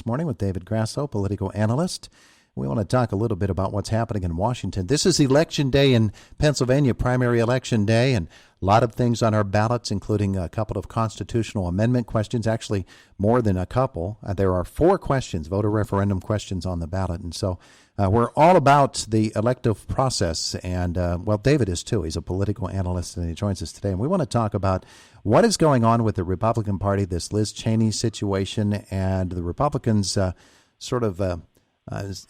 morning with David Grasso, political analyst. We want to talk a little bit about what's happening in Washington. This is Election Day in Pennsylvania, primary election day, and a lot of things on our ballots, including a couple of constitutional amendment questions, actually more than a couple. There are 4 questions, voter referendum questions on the ballot. And so we're all about the elective process. And, well, David is too. He's a political analyst, and he joins us today. And we want to talk about what is going on with the Republican Party, this Liz Cheney situation, and the Republicans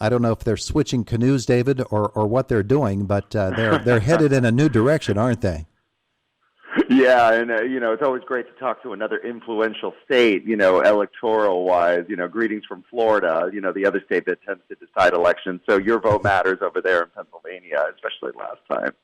I don't know if they're switching canoes, David, or what they're doing, but they're headed in a new direction, aren't they? Yeah, and, it's always great to talk to another influential state, electoral-wise. Greetings from Florida, the other state that tends to decide elections. So your vote matters over there in Pennsylvania, especially last time.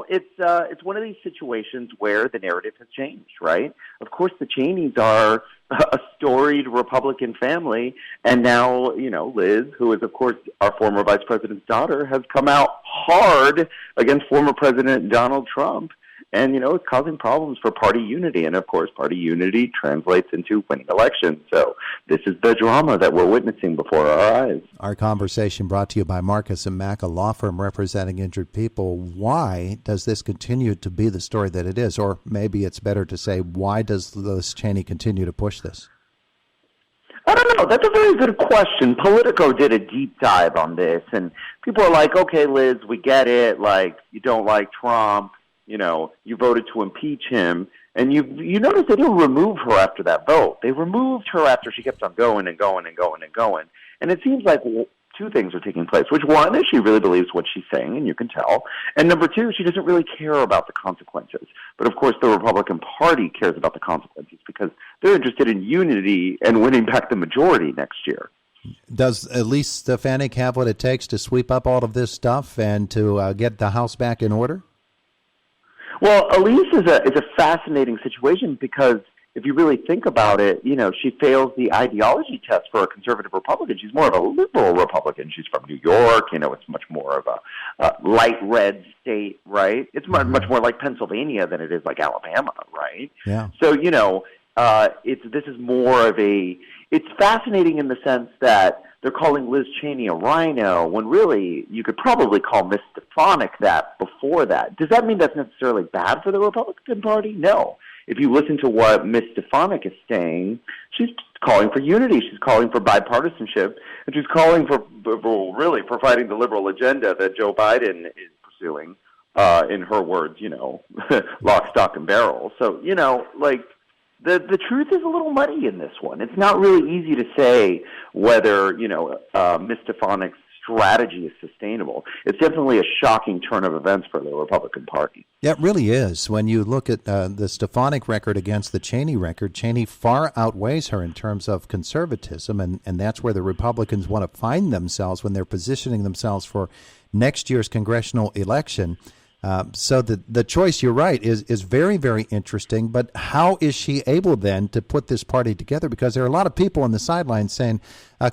It's one of these situations where the narrative has changed, right? Of course, the Cheneys are a storied Republican family, and now, Liz, who is, of course, our former vice president's daughter, has come out hard against former President Donald Trump. And, it's causing problems for party unity. And, of course, party unity translates into winning elections. So this is the drama that we're witnessing before our eyes. Our conversation brought to you by Marcus & Mack, a law firm representing injured people. Why does this continue to be the story that it is? Or maybe it's better to say, why does Liz Cheney continue to push this? I don't know. That's a very good question. Politico did a deep dive on this. And people are like, okay, Liz, we get it. Like, you don't like Trump. You voted to impeach him, and you notice they didn't remove her after that vote. They removed her after she kept on going and going and going and going. And it seems like 2 things are taking place, which one is she really believes what she's saying, and you can tell. And number 2, she doesn't really care about the consequences. But, of course, the Republican Party cares about the consequences because they're interested in unity and winning back the majority next year. Does Elise Stefanik have what it takes to sweep up all of this stuff and to get the House back in order? Well, Elise is a fascinating situation because if you really think about it, she fails the ideology test for a conservative Republican. She's more of a liberal Republican. She's from New York. It's much more of a light red state, right? It's much more like Pennsylvania than it is like Alabama, right? Yeah. So, this is more of it's fascinating in the sense that they're calling Liz Cheney a rhino when really you could probably call Miss Stefanik that before that. Does that mean that's necessarily bad for the Republican Party? No. If you listen to what Miss Stefanik is saying, she's calling for unity. She's calling for bipartisanship. And she's calling for fighting the liberal agenda that Joe Biden is pursuing, in her words, lock, stock, and barrel. So, The truth is a little muddy in this one. It's not really easy to say whether, Ms. Stefanik's strategy is sustainable. It's definitely a shocking turn of events for the Republican Party. Yeah, it really is. When you look at the Stefanik record against the Cheney record, Cheney far outweighs her in terms of conservatism, and that's where the Republicans want to find themselves when they're positioning themselves for next year's congressional election. So the choice, you're right, is very, very interesting. But how is she able then to put this party together? Because there are a lot of people on the sidelines saying,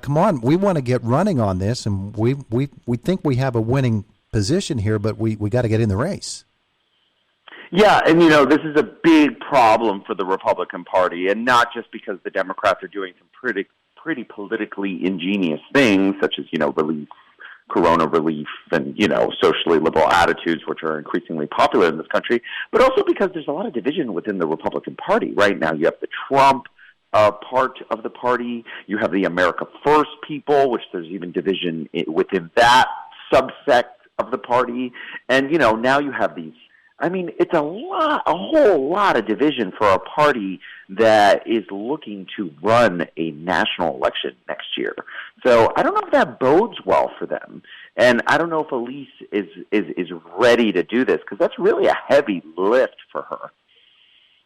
come on, we want to get running on this, and we think we have a winning position here, but we got to get in the race. Yeah, and this is a big problem for the Republican Party, and not just because the Democrats are doing some pretty politically ingenious things, such as, Corona relief and, socially liberal attitudes, which are increasingly popular in this country, but also because there's a lot of division within the Republican Party. Right now you have the Trump part of the party. You have the America First people, which there's even division within that subsect of the party. And, now you have these, it's a whole lot of division for a party that is looking to run a national election next year. So I don't know if that bodes well for them. And I don't know if Elise is ready to do this because that's really a heavy lift for her.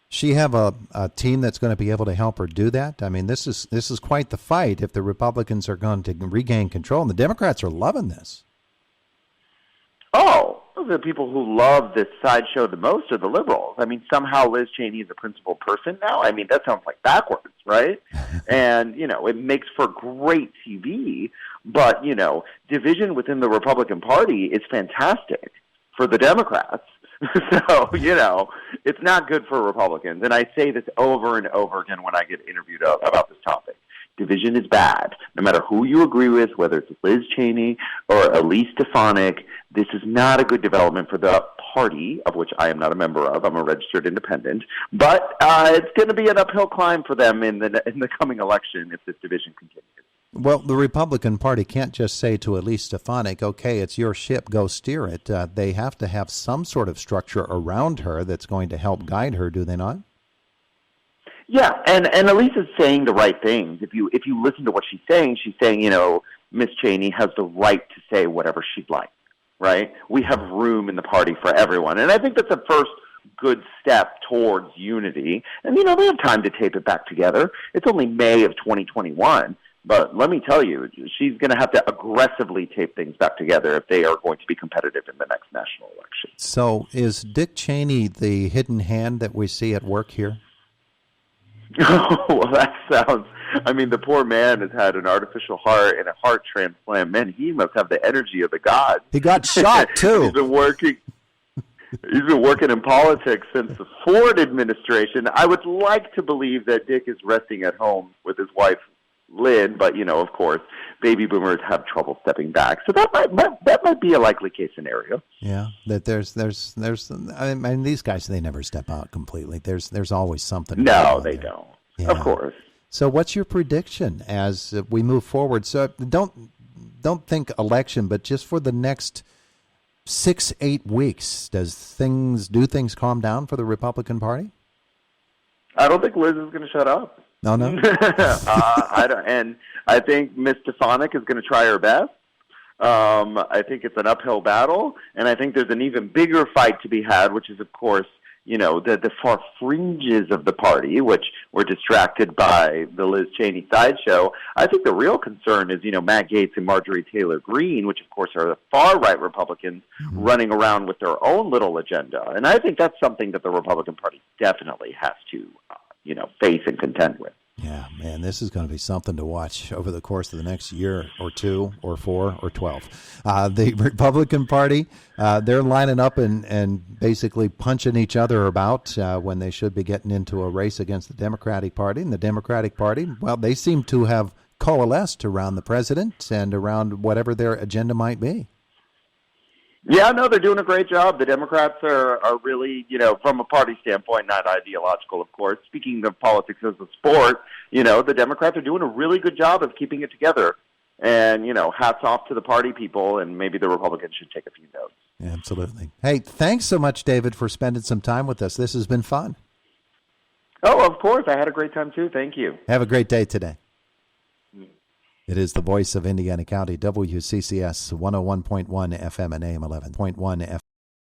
She have a team that's going to be able to help her do that? This is quite the fight if the Republicans are going to regain control. And the Democrats are loving this. Oh, the people who love this sideshow the most are the liberals. Somehow Liz Cheney is a principal person now. That sounds like backwards, right? And, it makes for great TV, but, division within the Republican Party is fantastic for the Democrats. So, it's not good for Republicans. And I say this over and over again when I get interviewed about this topic. Division is bad. No matter who you agree with, whether it's Liz Cheney or Elise Stefanik, this is not a good development for the party, of which I am not a member of. I'm a registered independent. But it's going to be an uphill climb for them in the coming election if this division continues. Well, the Republican Party can't just say to Elise Stefanik, okay, it's your ship, go steer it. They have to have some sort of structure around her that's going to help guide her, do they not? Yeah, and Elise is saying the right things. If you listen to what she's saying, Miss Cheney has the right to say whatever she'd like, right? We have room in the party for everyone. And I think that's a first good step towards unity. And, they have time to tape it back together. It's only May of 2021. But let me tell you, she's going to have to aggressively tape things back together if they are going to be competitive in the next national election. So is Dick Cheney the hidden hand that we see at work here? Oh, well, that sounds... the poor man has had an artificial heart and a heart transplant. Man, he must have the energy of the gods. He got shot, too. He's been working in politics since the Ford administration. I would like to believe that Dick is resting at home with his wife, Lynn, but, of course, baby boomers have trouble stepping back. So that might be a likely case scenario. Yeah, that there's these guys, they never step out completely. There's always something. No, they don't. Yeah. Of course. So what's your prediction as we move forward? So don't think election, but just for the next 6-8 weeks, do things calm down for the Republican Party? I don't think Liz is going to shut up. No. And I think Ms. Stefanik is going to try her best. I think it's an uphill battle, and I think there's an even bigger fight to be had, which is, of course, the far fringes of the party, which were distracted by the Liz Cheney sideshow. I think the real concern is, Matt Gaetz and Marjorie Taylor Greene, which, of course, are the far-right Republicans running around with their own little agenda. And I think that's something that the Republican Party definitely has to face and contend with. Yeah, man, this is going to be something to watch over the course of the next year or 2 or 4 or 12. The Republican Party, they're lining up and basically punching each other about when they should be getting into a race against the Democratic Party. And the Democratic Party, well, they seem to have coalesced around the president and around whatever their agenda might be. Yeah, no, they're doing a great job. The Democrats are really, from a party standpoint, not ideological, of course. Speaking of politics as a sport, the Democrats are doing a really good job of keeping it together. And, hats off to the party people, and maybe the Republicans should take a few notes. Absolutely. Hey, thanks so much, David, for spending some time with us. This has been fun. Oh, of course. I had a great time, too. Thank you. Have a great day today. It is the voice of Indiana County, WCCS 101.1 FM and AM 11.1 FM.